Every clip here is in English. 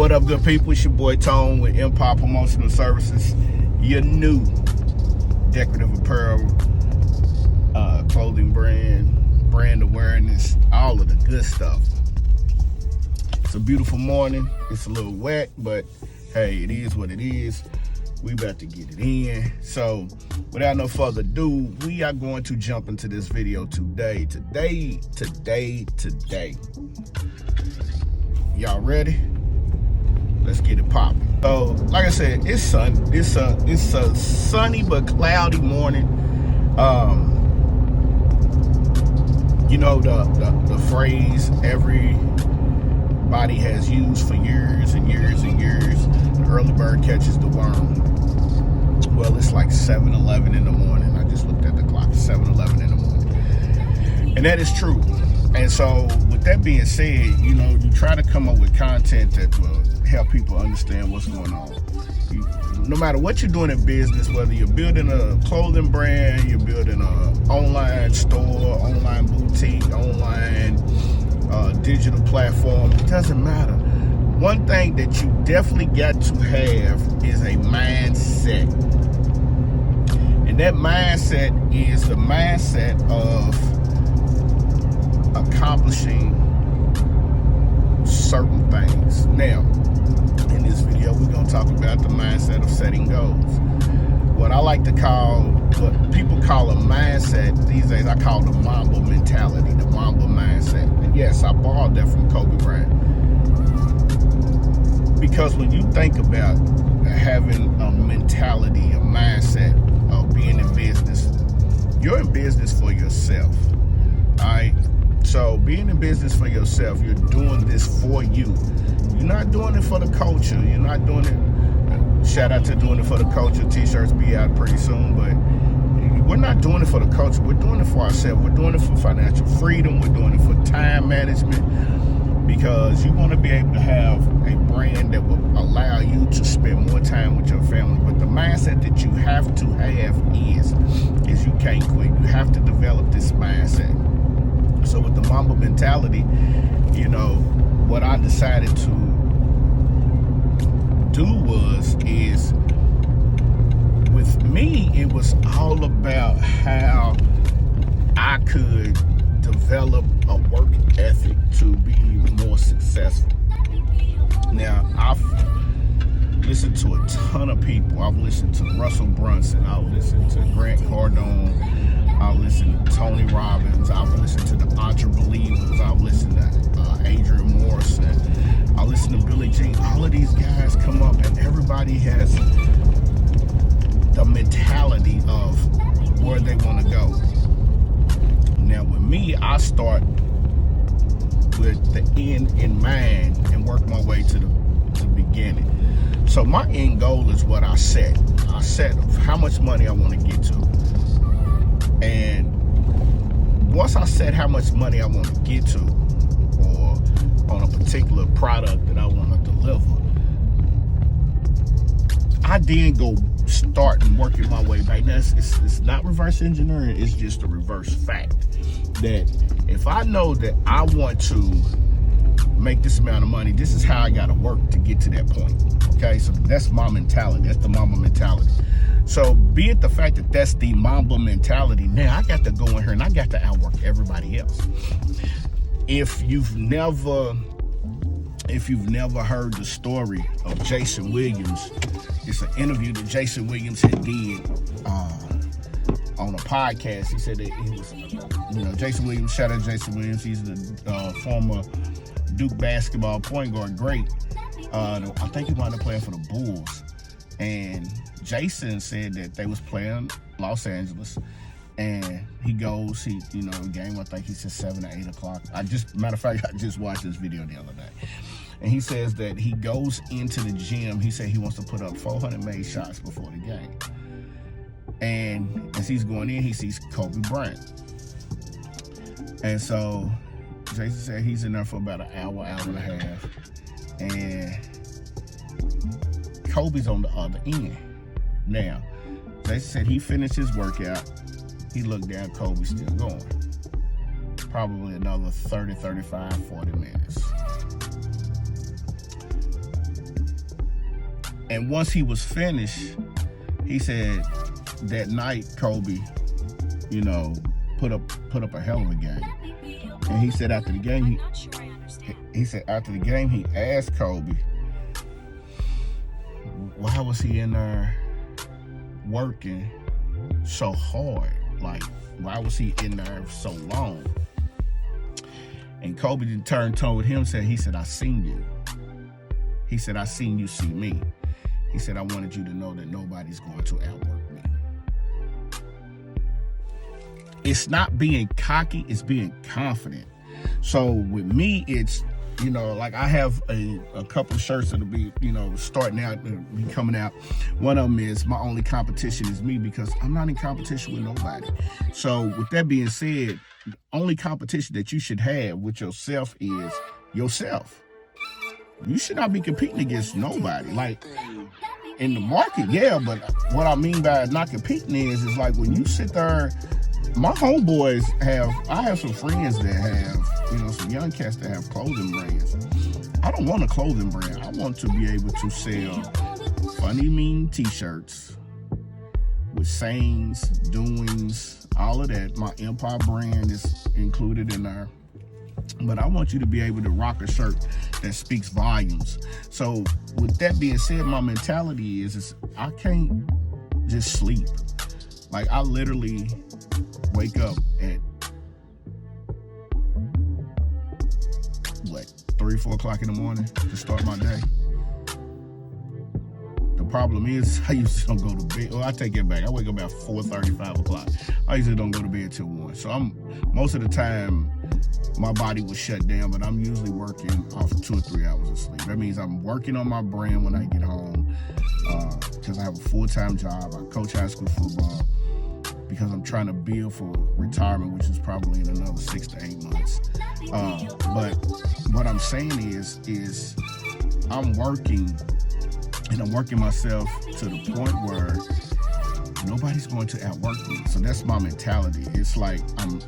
What up, good people? It's your boy Tone with Empire Promotional Services, your new decorative apparel, clothing brand awareness, all of the good stuff. It's a beautiful morning. It's a little wet, but hey, it is what it is. We about to get it in. So without no further ado, we are going to jump into this video today. Y'all ready? Let's get it popping. So, like I said, it's a sunny but cloudy morning. You know the phrase everybody has used for years and years and years. The early bird catches the worm. Well, it's like 7:11 in the morning. I just looked at the clock. 7:11 in the morning, and that is true. And so, with that being said, you know, you try to come up with content that will help people understand what's going on. No matter what you're doing in business, whether you're building a clothing brand, you're building an online store, online boutique, online digital platform, it doesn't matter. One thing that you definitely got to have is a mindset. And that mindset is the mindset of accomplishing certain things. Now, in this video, we're going to talk about the mindset of setting goals. What I like to call, what people call a mindset these days, I call the Mamba Mentality, the Mamba mindset. And yes, I borrowed that from Kobe Bryant. Because when you think about having a mentality, a mindset of being in business, you're in business for yourself. All right? So being in business for yourself, you're doing this for you. You're not doing it for the culture. You're not doing it. Shout out to doing it for the culture. T-shirts be out pretty soon, but we're not doing it for the culture. We're doing it for ourselves. We're doing it for financial freedom. We're doing it for time management, because you want to be able to have a brand that will allow you to spend more time with your family. But the mindset that you have to have is you can't quit. You have to develop this mindset. So with the Mamba Mentality, you know, what I decided to do is with me, it was all about how I could develop a work ethic to be more successful. Now, I've listened to a ton of people. I've listened to Russell Brunson. I've listened to Grant Cardone. I've listened to Tony Robbins. I've listened to the Entre Believers. I've listened to Adrian Morrison. I listen to Billy Jean. All of these guys come up, and everybody has the mentality of where they want to go. Now, with me, I start with the end in mind and work my way to the beginning. So my end goal is what I set. I set how much money I want to get to. And once I set how much money I want to get to, or on a particular product that I want to deliver, I then go start and working my way back. Now, it's not reverse engineering, it's just a reverse fact. That if I know that I want to make this amount of money, this is how I got to work to get to that point. Okay, so that's my mentality. That's the Mamba Mentality. So be it the fact that that's the Mamba Mentality, now I got to go in here and I got to outwork everybody else. If you've never heard the story of Jason Williams, it's an interview that Jason Williams had did on a podcast. He said that he was, you know, Jason Williams, shout out Jason Williams. He's the former Duke basketball point guard, great. I think he wound up playing for the Bulls. And Jason said that they was playing Los Angeles, and he goes, you know, game, I think he said 7 or 8 o'clock. Matter of fact, I just watched this video the other day. And he says that he goes into the gym. He said he wants to put up 400 made shots before the game. And as he's going in, he sees Kobe Bryant. And so Jason said he's in there for about an hour and a half. And Kobe's on the other end. Now, Jason said he finished his workout. He looked down, Kobe's still going. Probably another 30, 35, 40 minutes. And once he was finished, he said that night Kobe, you know, put up a hell of a game. And he said after the game, he asked Kobe, why was he in there working so hard? Like, why was he in there so long? And Kobe turned toward him and he said, I seen you. He said, I seen you see me. He said, I wanted you to know that nobody's going to outwork me. It's not being cocky, it's being confident. So with me, it's, you know, like I have a couple shirts that'll be, you know, starting out, be coming out. One of them is my only competition is me, because I'm not in competition with nobody. So with that being said, the only competition that you should have with yourself is yourself. You should not be competing against nobody. Like in the market, yeah, but what I mean by not competing is like when you sit there, my homeboys I have some friends that have, you know, some young cats that have clothing brands. I don't want a clothing brand. I want to be able to sell funny, mean t-shirts with sayings, doings, all of that. My Empire brand is included in there. But I want you to be able to rock a shirt that speaks volumes. So with that being said, my mentality is I can't just sleep. Like I literally wake up at 3, 4 o'clock in the morning to start my day. The problem is I usually don't go to bed. Well, I take it back. I wake up about 4:30, 5 o'clock. I usually don't go to bed till 1. So most of the time my body was shut down, but I'm usually working off 2 or 3 hours of sleep. That means I'm working on my brand when I get home, because I have a full-time job. I coach high school football because I'm trying to build for retirement, which is probably in another 6 to 8 months. But what I'm saying is I'm working, and I'm working myself to the point where nobody's going to outwork me. So that's my mentality. It's like I'm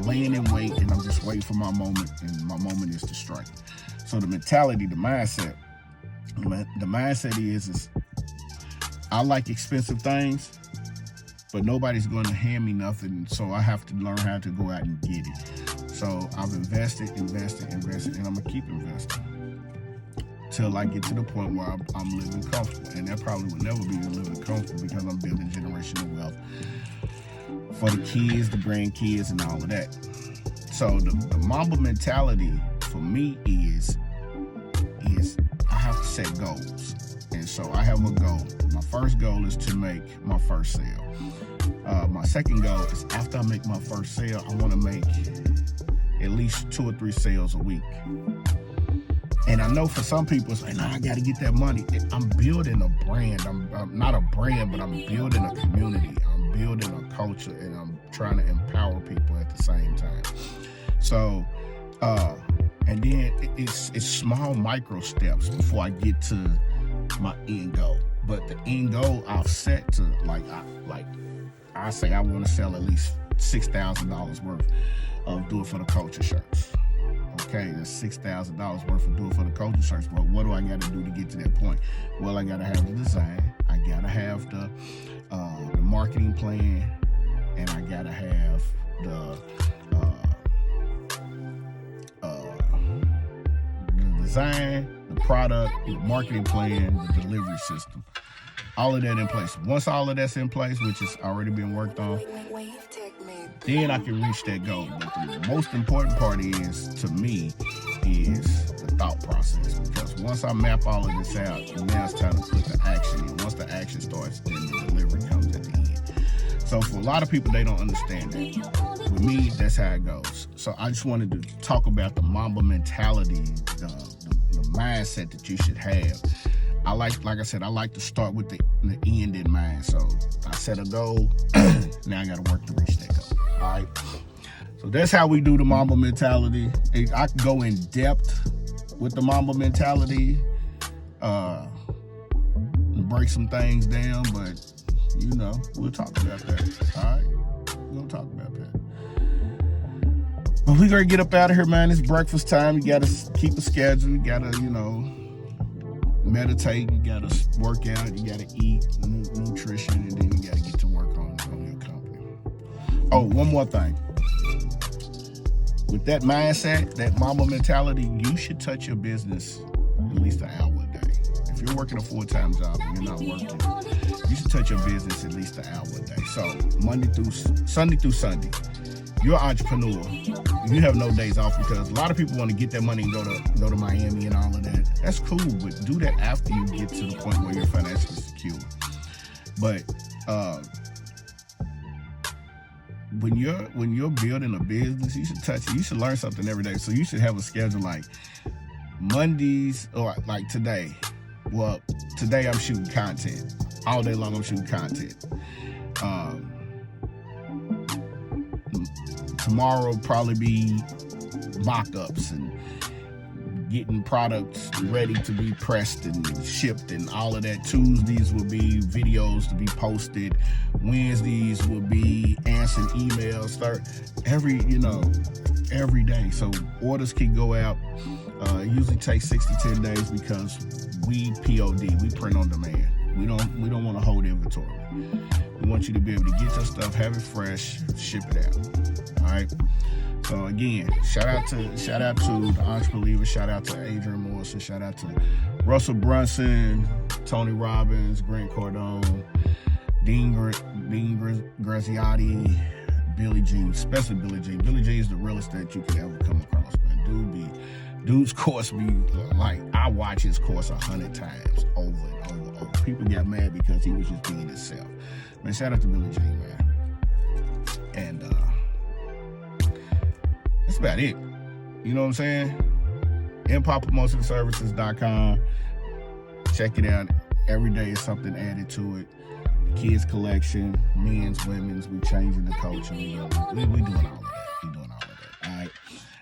laying in wait, and I'm just waiting for my moment, and my moment is to strike. So the mentality, the mindset is I like expensive things, but nobody's going to hand me nothing, so I have to learn how to go out and get it. So I've invested, and I'm going to keep investing till I get to the point where I'm living comfortable. And that probably will never be living comfortable, because I'm building generational wealth for the kids, the grandkids, and all of that. So the Mamba mentality for me is I have to set goals. And so I have a goal. My first goal is to make my first sale. My second goal is after I make my first sale, I want to make at least 2 or 3 sales a week. And I know for some people, it's like, nah, I got to get that money. I'm building a brand. I'm not a brand, but I'm building a community. I'm building a culture, and I'm trying to empower people at the same time. So, and then it's small micro steps before I get to my end goal. But the end goal I've set to I say I want to sell at least $6,000 worth of Do It For The Culture shirts. Okay, that's $6,000 worth of Do It For The Culture shirts. But what do I got to do to get to that point? Well, I got to have the design. I got to have the marketing plan, and I got to have the design, the product, the marketing plan, the delivery system. All of that in place. Once all of that's in place, which has already been worked on, then I can reach that goal. But the most important part is, to me, is the thought process. Because once I map all of this out, now it's time to put the action in. Once the action starts, then the delivery comes at the end. So for a lot of people, they don't understand that. With me, that's how it goes. So I just wanted to talk about the Mamba mentality, the mindset that you should have. Like I said, I like to start with the end in mind. So I set a goal. Now I got to work to reach that goal. All right. So that's how we do the Mamba mentality. I can go in depth with the Mamba mentality, break some things down, but we'll talk about that. All right. We'll talk about that. But we gotta get up out of here, man. It's breakfast time. You gotta keep a schedule. You gotta, meditate, you gotta work out, you gotta eat nutrition, and then you gotta get to work on your company. Oh, one more thing. With that mindset, that Mamba mentality, you should touch your business at least an hour a day. If you're working a full-time job and you're not working, you should touch your business at least an hour a day. So Sunday through Sunday, you're an entrepreneur. You have no days off, because a lot of people want to get their money and go to Miami and all of that. That's cool, but do that after you get to the point where you're financially secure. But when you're building a business, you should touch it. You should learn something every day. So you should have a schedule like Mondays, or like today. Well, today I'm shooting content. All day long I'm shooting content. Tomorrow probably be mock-ups and getting products ready to be pressed and shipped and all of that. Tuesdays will be videos to be posted. Wednesdays will be answering emails. Every day. So orders can go out. It usually takes 6 to 10 days because we POD, we print on demand. We don't want to hold inventory. We want you to be able to get your stuff, have it fresh, ship it out. All right. So again, shout out to the Entrepreneur, shout out to Adrian Morrison, shout out to Russell Brunson, Tony Robbins, Grant Cardone, Dean Graziotti, Billy Jean, especially Billy Jean. Billy Jean is the realest that you could ever come across, man. Dude's course be like, I watch his course 100 times over and over. People get mad because he was just being himself. Man, shout out to Billy Jean, man. And that's about it. You know what I'm saying? EmpirePromotionServices.com. Check it out. Every day is something added to it. The kids collection, men's, women's. We changing the culture. We doing all of that. All right.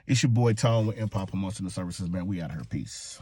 It's your boy Tone with Empire Promotion Services, man. We out here. Peace.